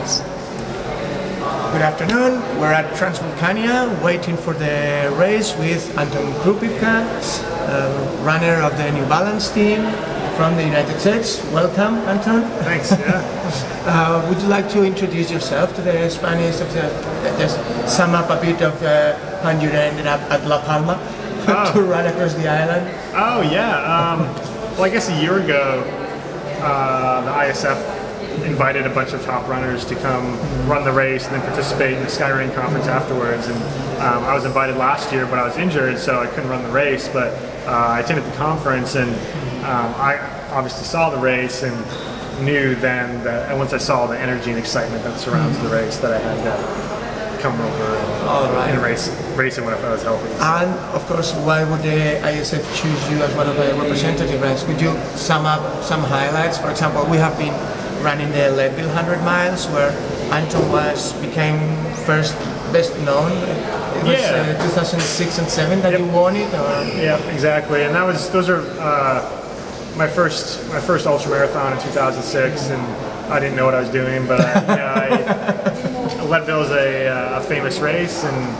miles. Good afternoon. We're at Transvulcania waiting for the race with Anton Krupicka, runner of the New Balance team from the United States. Welcome, Anton. Thanks. Yeah. Would you like to introduce yourself to the Spanish? Just sum up a bit of how you ended up at La Palma to run across the island. Oh yeah. Well, I guess a year ago, the ISF invited a bunch of top runners to come run the race and then participate in the Skyrunning conference afterwards. And I was invited last year, but I was injured, so I couldn't run the race. But I attended the conference, and I obviously saw the race and knew then that, and once I saw the energy and excitement that surrounds the race, that I had to come over and race it when I was healthy. And of course, why would the ISF choose you as one of the representative runners? Could you sum up some highlights? For example, we have been running the Leadville 100 miles, where Anton became first best known. It was 2006 and 7 that you won it, or? Yeah, exactly. And those are my first ultra marathon in 2006, and I didn't know what I was doing, but Leadville is a famous race, and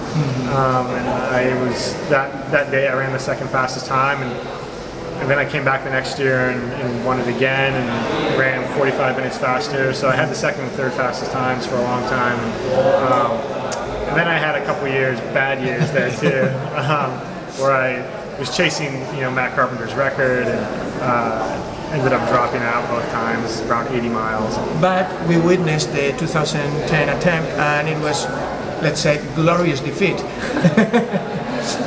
I was that day I ran the second fastest time, and then I came back the next year and won it again and ran 45 minutes faster. So I had the second and third fastest times for a long time. And then I had a couple years, bad years there too, where I was chasing Matt Carpenter's record and ended up dropping out both times, around 80 miles. But we witnessed the 2010 attempt, and it was, let's say, glorious defeat.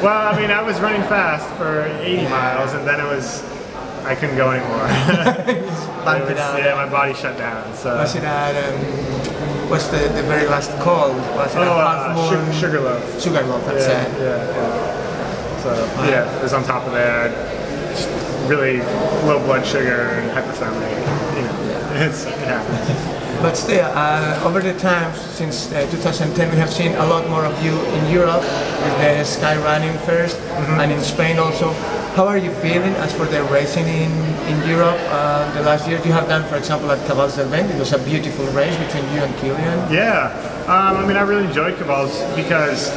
Well, I mean, I was running fast for 80 miles, and then I couldn't go anymore. Yeah, my body shut down. So. Was it at, what's the very last call? Was it Sugarloaf. Sugarloaf, that's it. Yeah. So, yeah, it was on top of that. Just really low blood sugar and hypothermia. It happens. But still, over the time, since 2010, we have seen a lot more of you in Europe, with the Skyrunning first, and in Spain also. How are you feeling as for the racing in Europe? The last year you have done, for example, at Cabals del Vent, it was a beautiful race between you and Kilian. Yeah, I mean, I really enjoyed Cabals because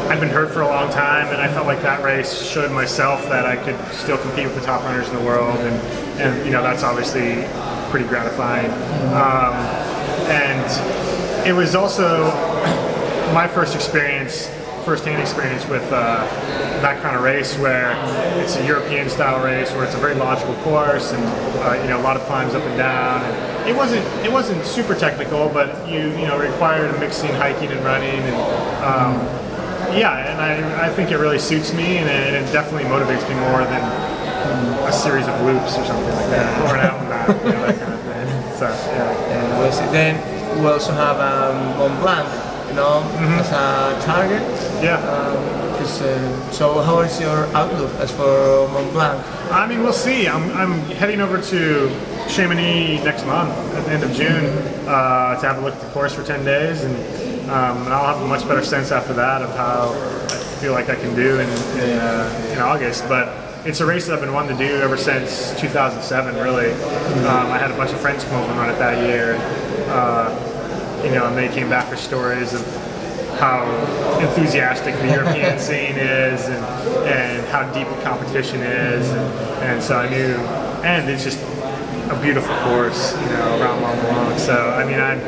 I'd been hurt for a long time, and I felt like that race showed myself that I could still compete with the top runners in the world, and that's obviously pretty gratifying. And it was also my first-hand experience with that kind of race, where it's a European style race, where it's a very logical course, and a lot of climbs up and down. And it wasn't super technical, but required a mixing hiking and running, and yeah, and I think it really suits me, and it definitely motivates me more than a series of loops or something like that, or an out and back, that kind of thing. So yeah. Then we also have Mont Blanc, as a target. Yeah. So how is your outlook as for Mont Blanc? I mean, we'll see. I'm heading over to Chamonix next month at the end of June to have a look at the course for 10 days, and I'll have a much better sense after that of how I feel like I can do in August. But it's a race that I've been wanting to do ever since 2007, really. I had a bunch of friends come over and run it that year, and they came back with stories of how enthusiastic the European scene is, and how deep the competition is, and so I knew, and it's just a beautiful course, around Mont Blanc. So I mean, I'm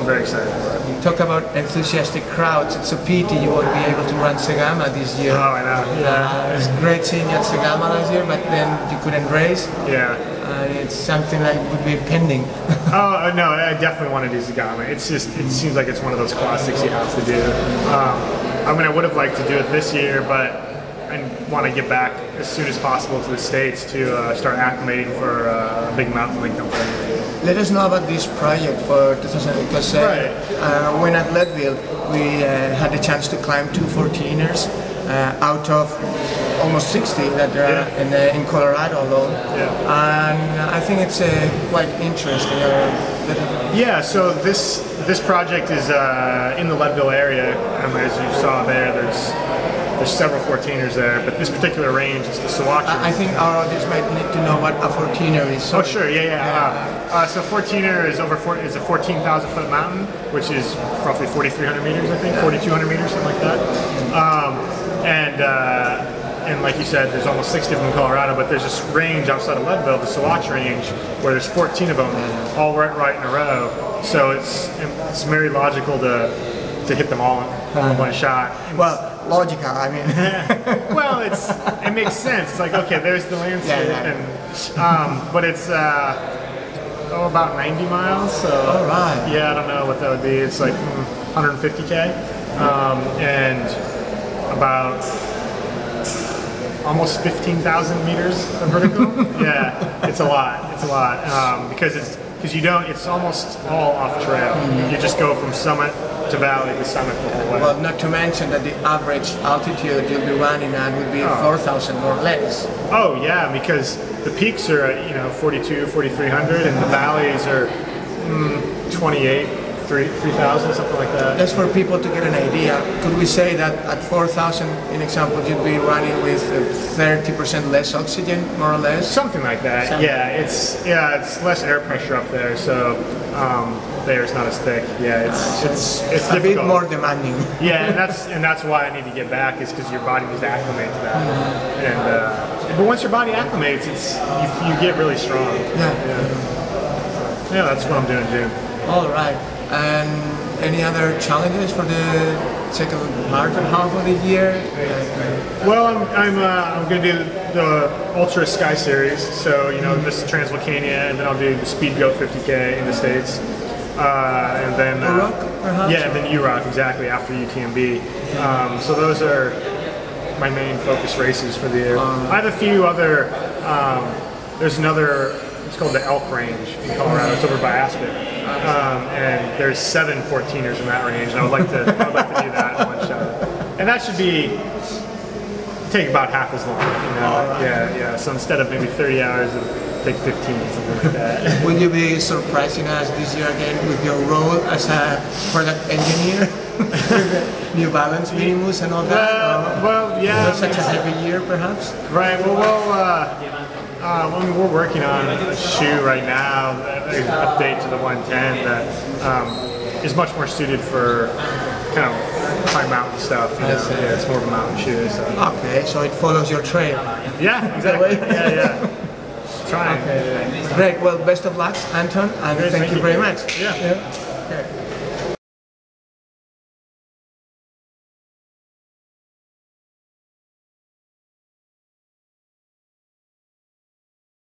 very excited for it. You talk about enthusiastic crowds. It's a pity you won't be able to run Segama this year. Oh, I know. Yeah. It's great seeing you at Segama last year, but then you couldn't race. Yeah. It's something that would be pending. Oh no, I definitely want to do Segama. It seems like it's one of those classics you have to do. I mean, I would have liked to do it this year, but I want to get back as soon as possible to the States to start acclimating for a big mountain link company. Let us know about this project for 2000, because when at Leadville we had the chance to climb 2 14ers out of almost 60 that there are in Colorado alone. Yeah. And I think it's quite interesting. Yeah, so this project is in the Leadville area. As you saw there's there's several 14ers there, but this particular range is the Suwachee. I think our audience might need to know what a 14er is. Oh sure, yeah. So 14er is is a 14,000 foot mountain, which is roughly 4,300 meters, I think, 4,200 meters, something like that. And like you said, there's almost 60 of them in Colorado, but there's this range outside of Leadville, the Suwachee range, where there's 14 of them, all right in a row. So it's very logical to hit them all in one shot. Well, logical, I mean. Well, it makes sense. It's like, okay, there's the landscape, but it's about 90 miles. So all right. Yeah, I don't know what that would be. It's like 150K, and about almost 15,000 meters of vertical. Yeah, it's a lot. It's a lot because it's almost all off trail. You just go from summit to valley to summit the whole way. Well, not to mention that the average altitude you'll be running at would be 4,000 more or less. Oh yeah, because the peaks are 42, 4,300, and the valleys are 28, 3,000, something like that. Just for people to get an idea, could we say that at 4,000, in example, you'd be running with 30% less oxygen, more or less? Something like that. It's less air pressure up there, so the air's not as thick. Yeah, it's a bit more demanding. Yeah, and that's why I need to get back, is because your body needs to acclimate to that. But once your body acclimates, you get really strong. Yeah, that's what I'm doing in June. All right. And any other challenges for the second marathon half of the year? Well, I'm going to do the Ultra Sky Series. So this is Transvolcania, and then I'll do the Speed Goat 50K in the States, and then UROC, perhaps? Yeah, and then UROC exactly after UTMB. So those are my main focus races for the year. I have a few other. There's another. It's called the Elk Range in Colorado. It's over by Aspen, and there's 7 14ers in that range. And I would like to do that in one shot. And that should take about half as long. Yeah. So instead of maybe 30 hours, it'll take 15, something like that. Will you be surprising us this year again with your role as a product engineer? New Balance Minimus and all that? Well, yeah. Not such a heavy year, perhaps? Right. We're working on a shoe right now, an update to the 110 that is much more suited for kind of high mountain stuff. Yeah, it's more of a mountain shoe. So. Okay, so it follows your trail. Yeah, exactly. Yeah. Trying. Okay. Great. Well, best of luck, Anton, and thank you very much. Yeah. Okay.